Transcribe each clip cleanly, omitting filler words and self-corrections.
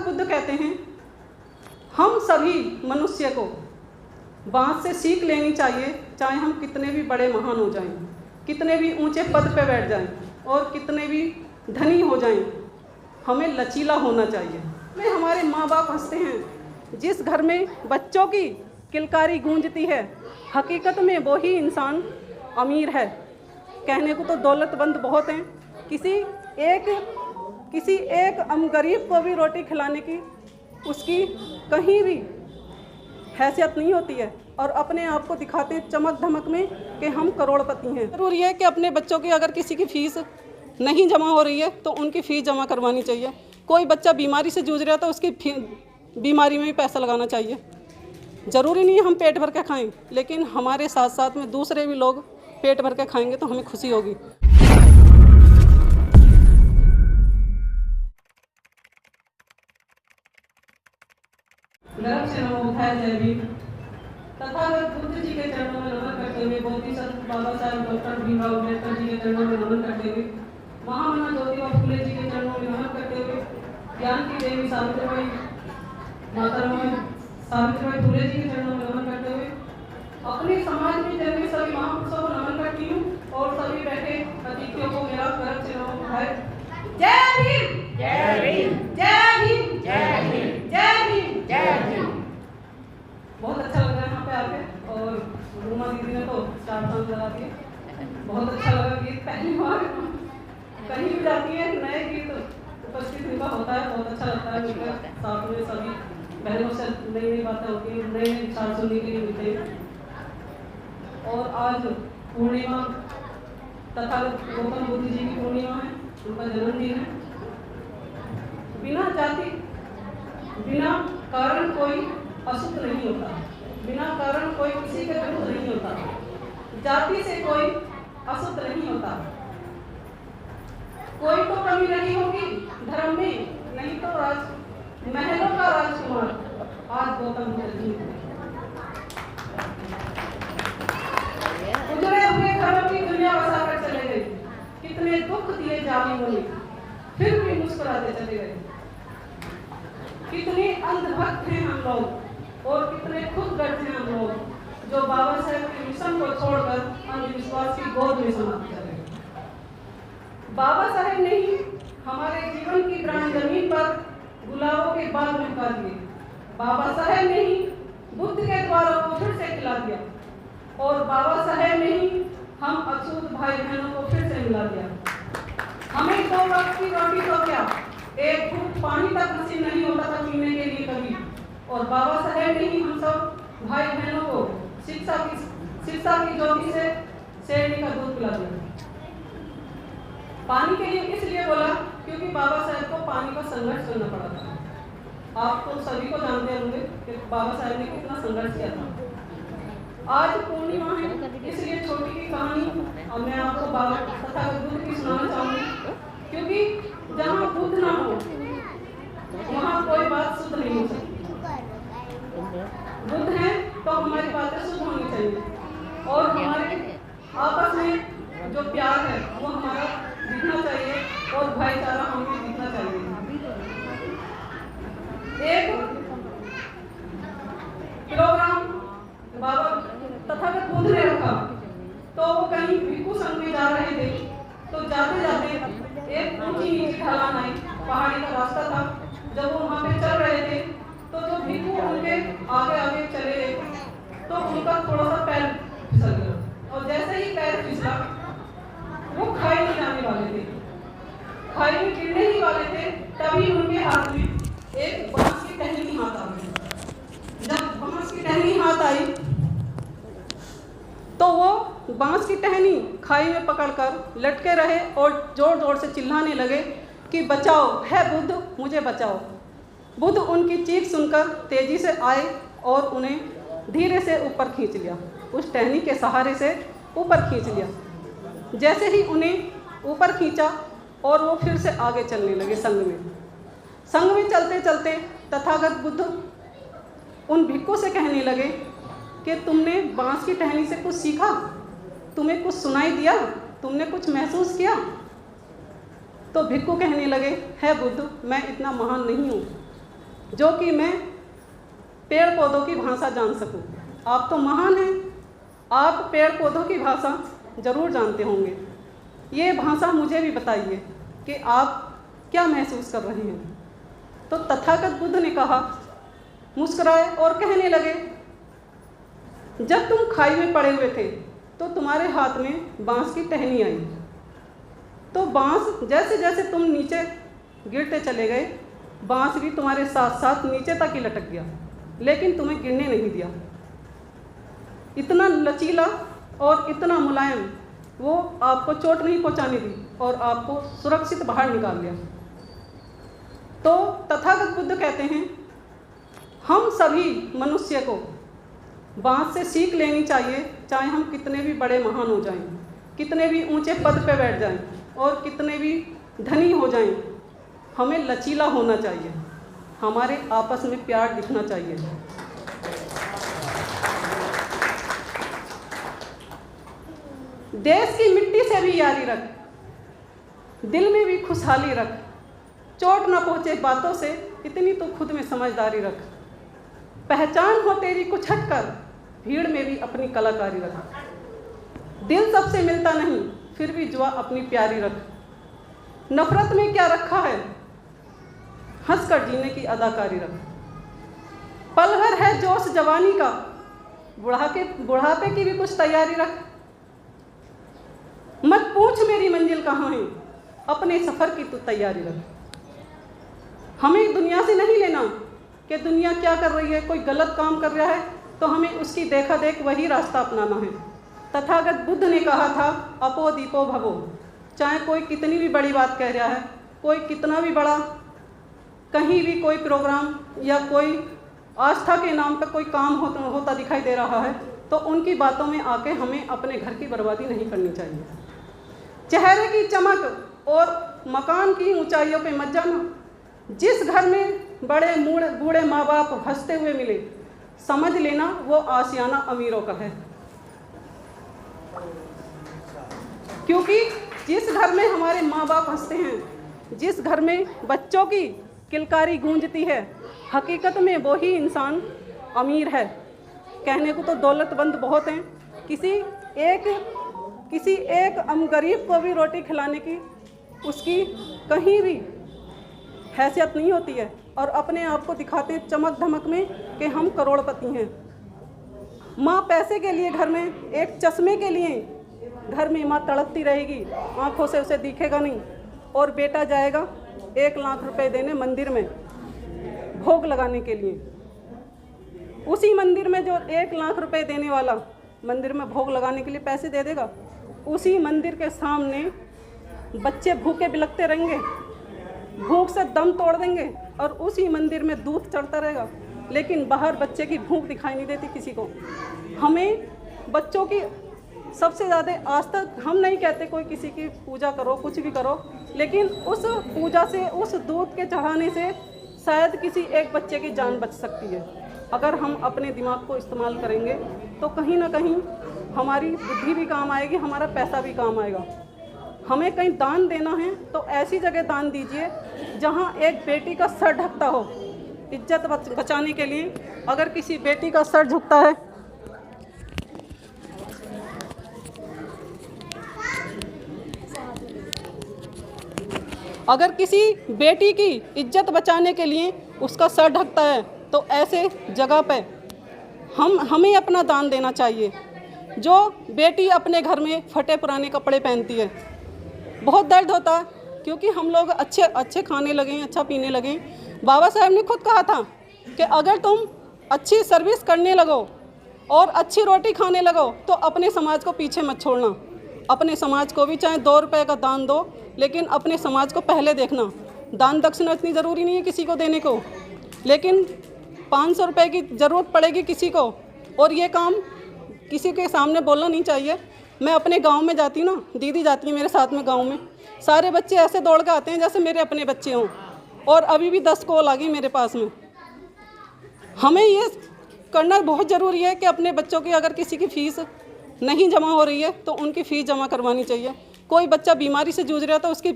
बुद्ध कहते हैं, हम सभी मनुष्य को बाँस से सीख लेनी चाहिए, चाहे हम कितने भी बड़े महान हो जाएं, कितने भी ऊंचे पद पे बैठ जाएं और कितने भी धनी हो जाएं, हमें लचीला होना चाहिए। में हमारे माँ बाप हंसते हैं। जिस घर में बच्चों की किलकारी गूंजती है, हकीकत में वो ही इंसान अमीर है। कहने को तो दौलतमंद बहुत हैं, किसी एक गरीब को भी रोटी खिलाने की उसकी कहीं भी हैसियत नहीं होती है, और अपने आप को दिखाते हैं चमक धमक में कि हम करोड़पति हैं। ज़रूरी है कि अपने बच्चों की अगर किसी की फ़ीस नहीं जमा हो रही है तो उनकी फ़ीस जमा करवानी चाहिए। कोई बच्चा बीमारी से जूझ रहा है तो उसकी बीमारी में भी पैसा लगाना चाहिए। ज़रूरी नहीं है हम पेट भर के खाएं, लेकिन हमारे साथ साथ में दूसरे भी लोग पेट भर के खाएंगे तो हमें खुशी होगी। गर्भ से नमो बुद्धाय जय भीम। तथागत बुद्ध जी के चरणों में नमन करते हुए, बोधिसत्व बाबा साहेब डॉक्टर भीमराव अम्बेडकर जी के चरणों में नमन करते हुए, महामना ज्योतिबा फुले जी के चरणों में नमन करते हुए, ज्ञान की देवी सावित्रीबाई फुले जी के चरणों में नमन करते हुए, अपने समाज में जन्मे सभी महापुरुषों को नमन करती हूँ और सभी बैठे अतिथियों को मेरा गर्भ से नमो बुद्धाय जय भीम। जय भीम, जय भीम, जय भीम, जय भीम, जय भीम। बहुत अच्छा लग रहा है यहाँ पे आके, और रूमा दीदी ने तो 4 साल लगा दिए। बहुत अच्छा लगा। गीत पहली बार कहीं भी जाती है नए गीत उपस्थित इनका होता है, बहुत अच्छा लगता है। मिलकर साथ में सभी बहनों से नई नई बातें होती हैं, नए नए विचार सुनने के लिए मिलते हैं। और आज पूर्णिमा तथागत गौतम बुद्ध जी की पूर्णिमा है, उनका जन्मदिन है। बिना जाति बिना कारण कोई असुख नहीं होता, बिना कारण कोई किसी के विरुद्ध नहीं होता, जाति से कोई असुख नहीं होता। कोई तो कमी नहीं होगी धर्म में, नहीं तो महलों का राजकुमार आज गौतम बुद्ध जी। गुजरे हुए घरों की दुनिया बसा कर चले गए, कितने दुख दिए जालिमों ने, फिर भी मुस्कुराते चले गए। कितने अंधभक्त हैं हम लोग और कितने खुदगर्ज हैं हम लोग, जो बाबा साहेब के मिशन को छोड़कर अंधविश्वास की गोद में समाप्त चले गए। बाबा साहेब ने ही हमारे जीवन की प्राण जमीन पर गुलाबों के बाग में उगा दिए। बाबा साहेब ने ही बुद्ध के द्वारों को फिर से खिला दिया, और बाबा साहेब ने ही हम अछूत भाई बहनों को फिर से मिला दिया। हमें 2 वक्त की रोटी तो क्या, एक घूंट पानी तक नसीब नहीं होता था पीने के लिए कभी, और बाबा साहेब ने ही हम सब भाई बहनों को शिक्षा की ज्योति से शेरनी का दूध पिला दिया। पानी के लिए इसलिए बोला क्योंकि बाबा साहेब को पानी का संघर्ष करना पड़ा था। आप तो सभी को जानते होंगे कि बाबा साहेब ने कितना संघर्ष किया था। आज पूर्णिमा है, इसलिए छोटी की कहानी और मैं आपको बाबा तथागत बुद्ध की सुनाना चाहूँगी, क्योंकि जहाँ बुद्ध ना हो वहाँ कोई बात शुद्ध नहीं हो सकती। बुद्ध है तो हमारी बातें शुद्ध होनी चाहिए, और हमारे आपस में जो प्यार है वो हमारा दिखना चाहिए, और भाईचारा हमें दिखना चाहिए। एक प्रोग्राम बाबा तथागत बुद्ध ने रखा, तो वो कहीं भिक्षु संघ में जा रहे थे, तो जाते जाते एक ऊंची नीची ढलान आई, पहाड़ी का रास्ता था। जब वो वहाँ पे चल रहे थे तो जो भिक्षु उनके आगे आगे चले गए, तो उनका थोड़ा सा पैर फिसल गया, और जैसे ही पैर फिसला वो खाई में जाने वाले थे, खाई में गिरने ही वाले थे, तभी उनके हाथ में एक बांस की टहनी हाथ आ गई। जब बांस की टहनी हाथ आई तो वो बांस की टहनी खाई में पकड़कर लटके रहे और जोर जोर से चिल्लाने लगे कि बचाओ, है बुद्ध, मुझे बचाओ। बुद्ध उनकी चीख सुनकर तेजी से आए और उन्हें धीरे से ऊपर खींच लिया, उस टहनी के सहारे से ऊपर खींच लिया। जैसे ही उन्हें ऊपर खींचा और वो फिर से आगे चलने लगे संग में चलते चलते तथागत बुद्ध उन भिक्षु से कहने लगे कि तुमने बांस की टहनी से कुछ सीखा, तुम्हें कुछ सुनाई दिया, तुमने कुछ महसूस किया? तो भिक्षु कहने लगे, है बुद्ध, मैं इतना महान नहीं हूँ, जो कि मैं पेड़ पौधों की भाषा जान सकूं। आप तो महान हैं, आप पेड़ पौधों की भाषा ज़रूर जानते होंगे। ये भाषा मुझे भी बताइए कि आप क्या महसूस कर रहे हैं। तो तथागत बुद्ध ने कहा, मुस्कुराए और कहने लगे, जब तुम खाई में पड़े हुए थे तो तुम्हारे हाथ में बांस की टहनी आई, तो बांस जैसे जैसे तुम नीचे गिरते चले गए, बांस भी तुम्हारे साथ साथ नीचे तक ही लटक गया, लेकिन तुम्हें गिरने नहीं दिया। इतना लचीला और इतना मुलायम, वो आपको चोट नहीं पहुंचाने दी और आपको सुरक्षित बाहर निकाल लिया। तो तथागत बुद्ध कहते हैं, हम सभी मनुष्य को बांस से सीख लेनी चाहिए, चाहे हम कितने भी बड़े महान हो जाएं, कितने भी ऊंचे पद पे बैठ जाएं और कितने भी धनी हो जाएं, हमें लचीला होना चाहिए, हमारे आपस में प्यार दिखना चाहिए। देश की मिट्टी से भी यारी रख, दिल में भी खुशहाली रख, चोट न पहुँचे बातों से इतनी तो खुद में समझदारी रख, पहचान हो तेरी कुछ हटकर, भीड़ में भी अपनी कलाकारी रख। दिल सबसे मिलता नहीं, फिर भी जुआ अपनी प्यारी रख। नफरत में क्या रखा है, हंसकर जीने की अदाकारी रख। पल भर है जोश जवानी का, बुढ़ापे की भी कुछ तैयारी रख। मत पूछ मेरी मंजिल कहाँ है, अपने सफ़र की तो तैयारी रख। हमें दुनिया से नहीं लेना कि दुनिया क्या कर रही है, कोई गलत काम कर रहा है तो हमें उसकी देखा देख वही रास्ता अपनाना है। तथागत बुद्ध ने कहा था, अपो दीपो भवो। चाहे कोई कितनी भी बड़ी बात कह रहा है, कोई कितना भी बड़ा कहीं भी कोई प्रोग्राम या कोई आस्था के नाम पर कोई काम होता दिखाई दे रहा है, तो उनकी बातों में आके हमें अपने घर की बर्बादी नहीं करनी चाहिए। चेहरे की चमक और मकान की ऊंचाइयों पे मत जाना। जिस घर में बड़े बूढ़े माँ बाप हंसते हुए मिले, समझ लेना वो आशियाना अमीरों का है। क्योंकि जिस घर में हमारे माँ बाप हंसते हैं, जिस घर में बच्चों की किलकारी गूंजती है, हकीकत में वो ही इंसान अमीर है। कहने को तो दौलतमंद बहुत हैं, किसी एक गरीब को भी रोटी खिलाने की उसकी कहीं भी हैसियत नहीं होती है, और अपने आप को दिखाते हैं चमक धमक में कि हम करोड़पति हैं। माँ पैसे के लिए घर में, एक चश्मे के लिए घर में माँ तड़पती रहेगी, आंखों से उसे दिखेगा नहीं, और बेटा जाएगा 1 लाख रुपए देने मंदिर में भोग लगाने के लिए। उसी मंदिर में जो 1 लाख रुपए देने वाला मंदिर में भोग लगाने के लिए पैसे दे देगा, उसी मंदिर के सामने बच्चे भूखे बिलखते रहेंगे, भूख से दम तोड़ देंगे, और उसी मंदिर में दूध चढ़ता रहेगा, लेकिन बाहर बच्चे की भूख दिखाई नहीं देती किसी को। हमें बच्चों की सबसे ज़्यादा, आज तक हम नहीं कहते कोई किसी की पूजा करो, कुछ भी करो, लेकिन उस पूजा से, उस दूध के चढ़ाने से शायद किसी एक बच्चे की जान बच सकती है। अगर हम अपने दिमाग को इस्तेमाल करेंगे तो कहीं ना कहीं हमारी बुद्धि भी काम आएगी, हमारा पैसा भी काम आएगा। हमें कहीं दान देना है तो ऐसी जगह दान दीजिए जहां एक बेटी का सर ढकता हो, इज्जत बचाने के लिए। अगर किसी बेटी का सर झुकता है, अगर किसी बेटी की इज्जत बचाने के लिए उसका सर ढकता है, तो ऐसे जगह पे हमें अपना दान देना चाहिए। जो बेटी अपने घर में फटे पुराने कपड़े पहनती है, बहुत दर्द होता है, क्योंकि हम लोग अच्छे खाने लगे, अच्छा पीने लगे। बाबा साहब ने खुद कहा था कि अगर तुम अच्छी सर्विस करने लगो और अच्छी रोटी खाने लगो तो अपने समाज को पीछे मत छोड़ना। अपने समाज को भी चाहे 2 रुपए का दान दो, लेकिन अपने समाज को पहले देखना। दान दक्षिणा इतनी ज़रूरी नहीं है किसी को देने को, लेकिन 500 रुपये की ज़रूरत पड़ेगी किसी को, और ये काम किसी के सामने बोलना नहीं चाहिए। मैं अपने गांव में जाती हूँ ना, दीदी जाती है मेरे साथ में गांव में, सारे बच्चे ऐसे दौड़ के आते हैं जैसे मेरे अपने बच्चे हों, और अभी भी 10 कॉल आ गई मेरे पास में। हमें ये करना बहुत ज़रूरी है कि अपने बच्चों की अगर किसी की फ़ीस नहीं जमा हो रही है तो उनकी फ़ीस जमा करवानी चाहिए। कोई बच्चा बीमारी से जूझ रहा है तो उसकी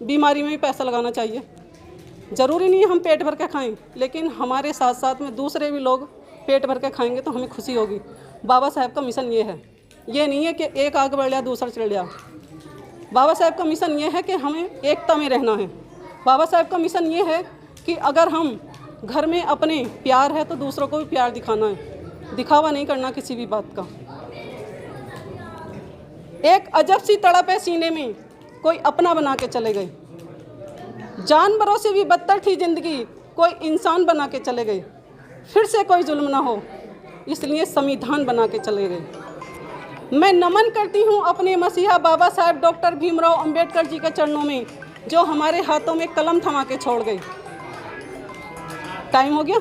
बीमारी में भी पैसा लगाना चाहिए। ज़रूरी नहीं है हम पेट भर के खाएं, लेकिन हमारे साथ साथ में दूसरे भी लोग पेट भर के खाएंगे तो हमें खुशी होगी। बाबा साहब का मिशन ये है, ये नहीं है कि एक आगे बढ़ गया दूसरा चढ़ गया। बाबा साहब का मिशन ये है कि हमें एकता में रहना है। बाबा साहब का मिशन ये है कि अगर हम घर में अपने प्यार है तो दूसरों को भी प्यार दिखाना है, दिखावा नहीं करना किसी भी बात का। एक अजब सी तड़प है सीने में, कोई अपना बना के चले गए। जानवरों से भी बदतर थी ज़िंदगी, कोई इंसान बना के चले गए। फिर से कोई जुल्म ना हो इसलिए संविधान बना के चले गए। मैं नमन करती हूँ अपने मसीहा बाबा साहब डॉक्टर भीमराव अंबेडकर जी के चरणों में, जो हमारे हाथों में कलम थमा के छोड़ गए। टाइम हो गया।